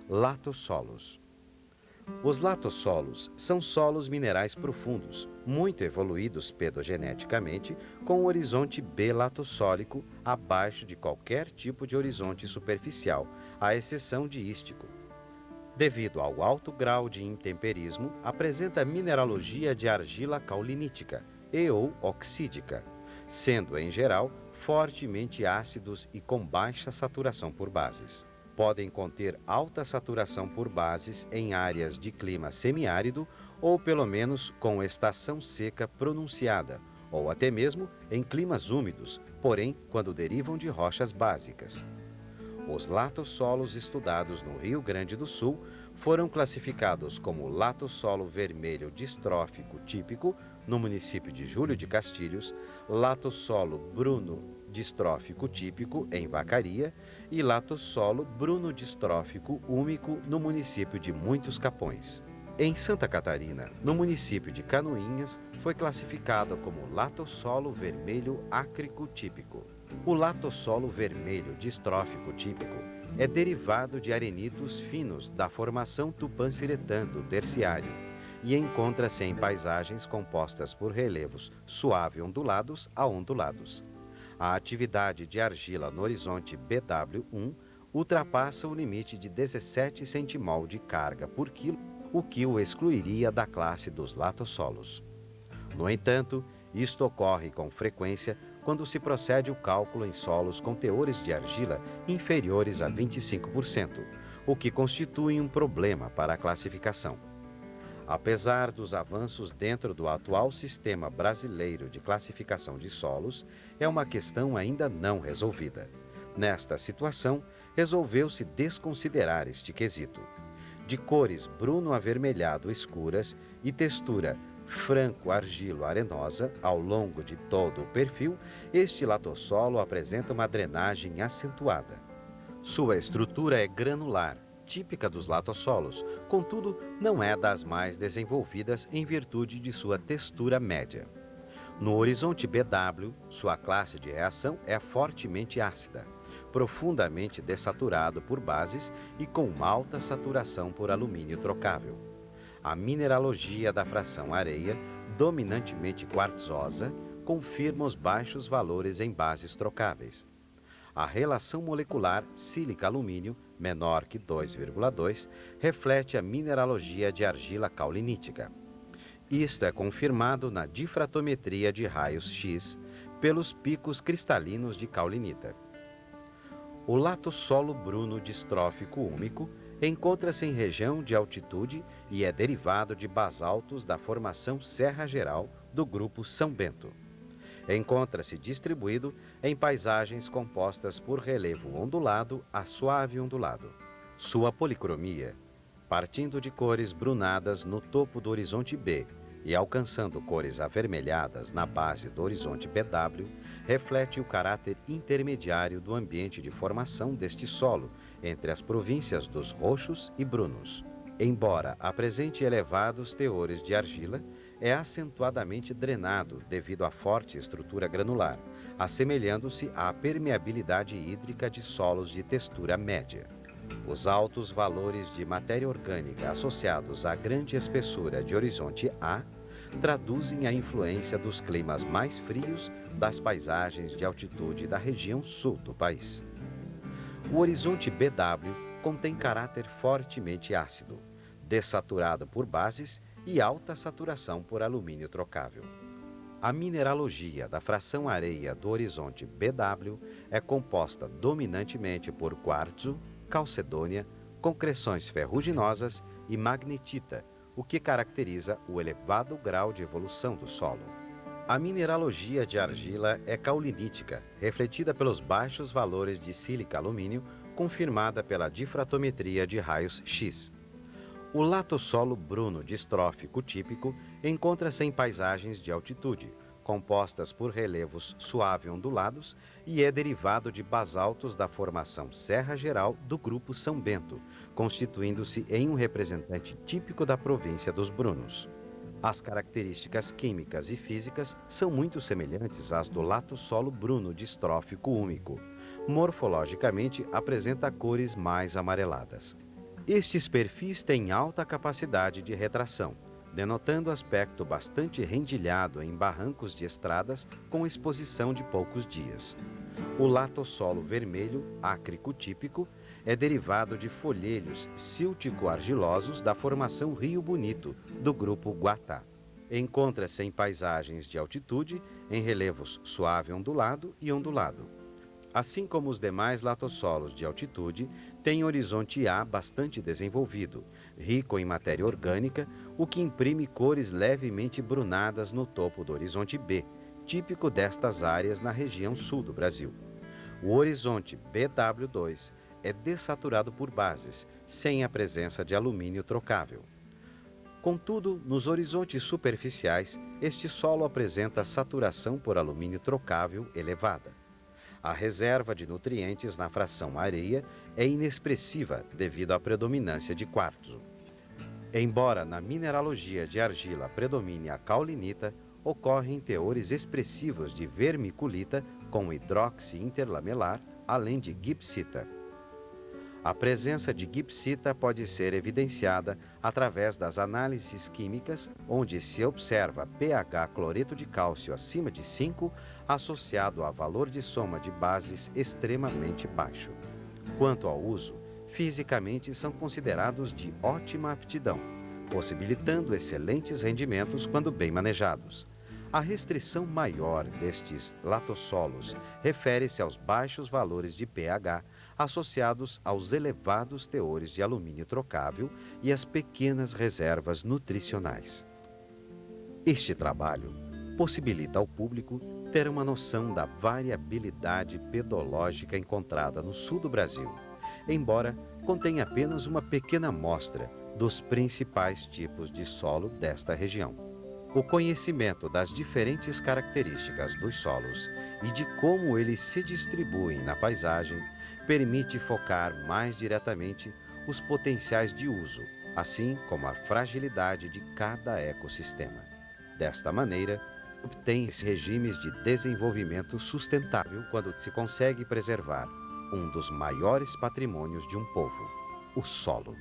Latossolos. Os latossolos são solos minerais profundos, muito evoluídos pedogeneticamente, com um horizonte B-latossólico abaixo de qualquer tipo de horizonte superficial, à exceção de ístico. Devido ao alto grau de intemperismo, apresenta mineralogia de argila caulinítica e ou oxídica, sendo, em geral, fortemente ácidos e com baixa saturação por bases. Podem conter alta saturação por bases em áreas de clima semiárido ou pelo menos com estação seca pronunciada, ou até mesmo em climas úmidos, porém quando derivam de rochas básicas. Os latossolos estudados no Rio Grande do Sul foram classificados como latossolo vermelho distrófico típico, no município de Júlio de Castilhos, latossolo bruno distrófico típico, em Vacaria, e latossolo bruno distrófico úmico, no município de Muitos Capões. Em Santa Catarina, no município de Canoinhas, foi classificado como latossolo vermelho ácrico típico. O latossolo vermelho distrófico típico é derivado de arenitos finos da formação Tupã-Siretã do Terciário e encontra-se em paisagens compostas por relevos suave-ondulados a ondulados. A atividade de argila no horizonte BW1 ultrapassa o limite de 17 centimol de carga por quilo, o que o excluiria da classe dos latossolos. No entanto, isto ocorre com frequência quando se procede o cálculo em solos com teores de argila inferiores a 25%, o que constitui um problema para a classificação. Apesar dos avanços dentro do atual sistema brasileiro de classificação de solos, é uma questão ainda não resolvida. Nesta situação, resolveu-se desconsiderar este quesito. De cores bruno-avermelhado escuras e textura franco-argilo-arenosa ao longo de todo o perfil, este latossolo apresenta uma drenagem acentuada. Sua estrutura é granular, típica dos latossolos, contudo, não é das mais desenvolvidas em virtude de sua textura média. No horizonte BW, sua classe de reação é fortemente ácida, profundamente dessaturado por bases e com uma alta saturação por alumínio trocável. A mineralogia da fração areia, dominantemente quartzosa, confirma os baixos valores em bases trocáveis. A relação molecular sílica-alumínio, menor que 2,2, reflete a mineralogia de argila caulinítica. Isto é confirmado na difratometria de raios X pelos picos cristalinos de caulinita. O latossolo bruno distrófico úmico encontra-se em região de altitude e é derivado de basaltos da formação Serra Geral do grupo São Bento. Encontra-se distribuído em paisagens compostas por relevo ondulado a suave ondulado. Sua policromia, partindo de cores brunadas no topo do horizonte B e alcançando cores avermelhadas na base do horizonte BW, reflete o caráter intermediário do ambiente de formação deste solo entre as províncias dos roxos e brunos. Embora apresente elevados teores de argila, é acentuadamente drenado devido à forte estrutura granular, assemelhando-se à permeabilidade hídrica de solos de textura média. Os altos valores de matéria orgânica associados à grande espessura de horizonte A traduzem a influência dos climas mais frios das paisagens de altitude da região sul do país. O horizonte BW contém caráter fortemente ácido, dessaturado por bases e alta saturação por alumínio trocável. A mineralogia da fração areia do horizonte BW é composta dominantemente por quartzo, calcedônia, concreções ferruginosas e magnetita, o que caracteriza o elevado grau de evolução do solo. A mineralogia de argila é caulinítica, refletida pelos baixos valores de sílica-alumínio, confirmada pela difratometria de raios X. O latossolo bruno distrófico típico encontra-se em paisagens de altitude, compostas por relevos suave-ondulados e é derivado de basaltos da formação Serra Geral do grupo São Bento, constituindo-se em um representante típico da província dos Brunos. As características químicas e físicas são muito semelhantes às do latossolo bruno distrófico úmico. Morfologicamente, apresenta cores mais amareladas. Estes perfis têm alta capacidade de retração, denotando aspecto bastante rendilhado em barrancos de estradas com exposição de poucos dias. O latossolo vermelho, ácrico típico, é derivado de folhelhos síltico-argilosos da formação Rio Bonito, do grupo Guatá. Encontra-se em paisagens de altitude, em relevos suave ondulado e ondulado. Assim como os demais latossolos de altitude, tem horizonte A bastante desenvolvido, rico em matéria orgânica, o que imprime cores levemente brunadas no topo do horizonte B, típico destas áreas na região sul do Brasil. O horizonte BW2 é dessaturado por bases, sem a presença de alumínio trocável. Contudo, nos horizontes superficiais, este solo apresenta saturação por alumínio trocável elevada. A reserva de nutrientes na fração areia é inexpressiva devido à predominância de quartzo. Embora na mineralogia de argila predomine a caulinita, ocorrem teores expressivos de vermiculita com hidróxi interlamelar, além de gipsita. A presença de gipsita pode ser evidenciada através das análises químicas, onde se observa pH cloreto de cálcio acima de 5, associado a valor de soma de bases extremamente baixo. Quanto ao uso, fisicamente são considerados de ótima aptidão, possibilitando excelentes rendimentos quando bem manejados. A restrição maior destes latossolos refere-se aos baixos valores de pH associados aos elevados teores de alumínio trocável e às pequenas reservas nutricionais. Este trabalho possibilita ao público ter uma noção da variabilidade pedológica encontrada no sul do Brasil, embora contenha apenas uma pequena amostra dos principais tipos de solo desta região. O conhecimento das diferentes características dos solos e de como eles se distribuem na paisagem permite focar mais diretamente os potenciais de uso, assim como a fragilidade de cada ecossistema. Desta maneira, obtém-se regimes de desenvolvimento sustentável quando se consegue preservar um dos maiores patrimônios de um povo, o solo.